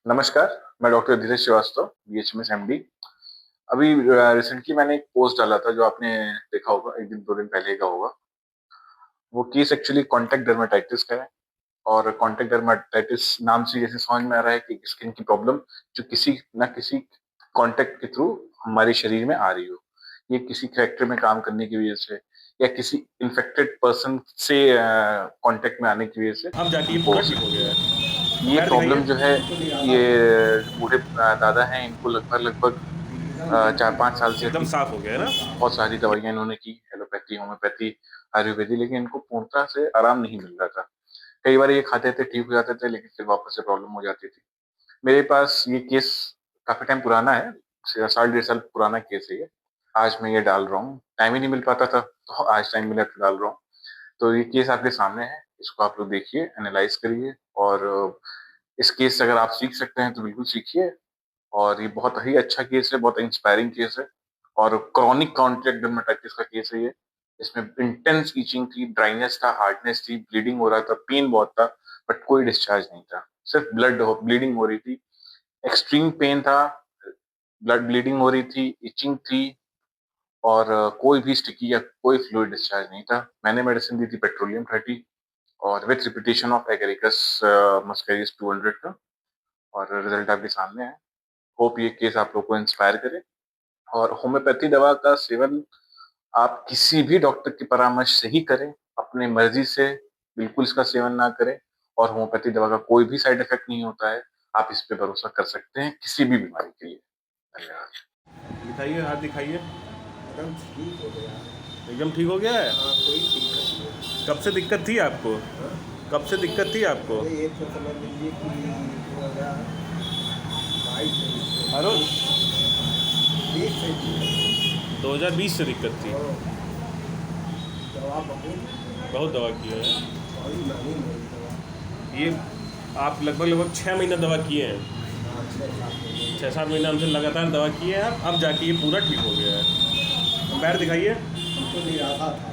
नमस्कार, मैं डॉक्टर धीरज Srivastava, BHMS MD. अभी रिसेंटली मैंने एक पोस्ट डाला था जो आपने देखा होगा, 1 दिन 2 दिन पहले का होगा। वो केस एक्चुअली कॉन्टैक्ट डर्मेटाइटिस का है और कॉन्टैक्ट डर्मेटाइटिस नाम से जैसे समझ में आ रहा है कि स्किन की प्रॉब्लम जो किसी न किसी कॉन्टैक्ट के थ्रू हमारे शरीर में आ रही हो। ये किसी फैक्ट्री में काम करने की वजह से या किसी इन्फेक्टेड पर्सन से कॉन्टैक्ट में आने की वजह से अब जाके ये हमको पूरा हो ठीक हो सकती गया है। है। ये पैर दिखाइए। प्रॉब्लम जो है, ये जो बूढ़े दादा हैं, इनको लगभग 4-5 साल से एकदम थी। साफ हो गया है ना। बहुत सारी दवाइयाँ इन्होंने की, एलोपैथी, होम्योपैथी, आयुर्वेदिक, लेकिन इनको पूर्णतः से आराम नहीं मिल रहा था। कई बार ये खाते थे, ठीक हो जाते थे, लेकिन फिर वापस से प्रॉब्लम हो जाती थी। मेरे पास ये केस काफ़ी टाइम पुराना है, साल डेढ़ साल पुराना केस है ये। आज मैं ये डाल रहा हूँ, टाइम ही नहीं मिल पाता था, तो आज टाइम मिला तो डाल रहा हूँ। तो ये केस आपके सामने है, इसको आप लोग देखिए, एनालाइज़ करिए और इस केस से अगर आप सीख सकते हैं, तो बिल्कुल सीखिए। और ये बहुत ही अच्छा केस है, बहुत इंस्पायरिंग केस है और क्रॉनिक कॉन्टैक्ट डर्मेटाइटिस का केस है ये। इसमें इंटेंस इचिंग थी, ड्राइनेस था, हार्डनेस थी, ब्लीडिंग हो रहा था, पेन बहुत था, बट कोई डिस्चार्ज नहीं था। सिर्फ ब्लीडिंग हो रही थी, एक्सट्रीम पेन था, ब्लड ब्लीडिंग हो रही थी, इचिंग थी और कोई भी स्टिकी या कोई फ्लूइड डिस्चार्ज नहीं था। मैंने मेडिसिन दी थी पेट्रोलियम 30 और विथ रिपिटिशन ऑफ एगेरिकस मस्कैरिस 200 का और रिजल्ट आपके सामने है। होप ये केस आप लोग को इंस्पायर करे। और होम्योपैथी दवा का सेवन आप किसी भी डॉक्टर की परामर्श से ही करें, अपनी मर्ज़ी से बिल्कुल इसका सेवन ना करें और होम्योपैथी दवा का कोई भी साइड इफ़ेक्ट नहीं होता है। आप इस पे भरोसा कर सकते हैं किसी भी बीमारी के लिए। धन्यवाद। दिखाइए, हाथ दिखाइए। एकदम ठीक हो गया। एकदम ठीक हो गया है। हाँ, कोई दिक्कत नहीं। कब से दिक्कत थी आपको? हाँ, कब से दिक्कत थी आपको? अरे ये तो समझ लीजिए कि 2022 से अरुण, 20 से दिक्कत 2020 से दिक्कत थी। थी। और दवा बहुत बहुत दवा की है। बड़ी महंगी मेरी दवा। ये आप लगभग 6 महीना दवा किए हैं। हाँ, 6-7 महीने 6-7 महीना हमसे लगातार दवा किए हैं आप, अब जाके ये पूरा ठीक हो गया है। पैर दिखाइए। हमको निराशा था,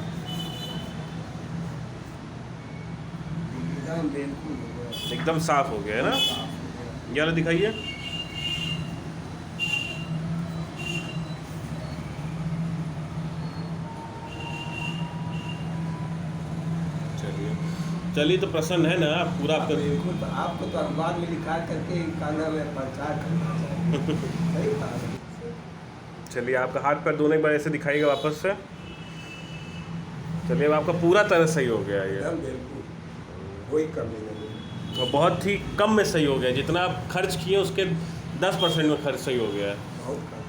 एकदम बिल्कुल हो गया। एकदम साफ हो गया है ना। साफ हो गया। ये वाला दिखाइए। चलिए, चलिए तो प्रसन्न है ना आप पूरा हाँ, आपका। बिल्कुल। तो आपको तो अखबार में लिखा करके कहना में प्रचार करना चाहिए। सही बात है। चलिए, आपका हाथ पैर दोनों एक बार ऐसे दिखाइएगा वापस से। चलिए, अब आपका पूरा तरह सही हो गया ये। एकदम बिल्कुल, कोई कमी नहीं। और बहुत ही कम में सही हो गया, जितना आप खर्च किए उसके 10% में खर्च सही हो गया है। बहुत कम।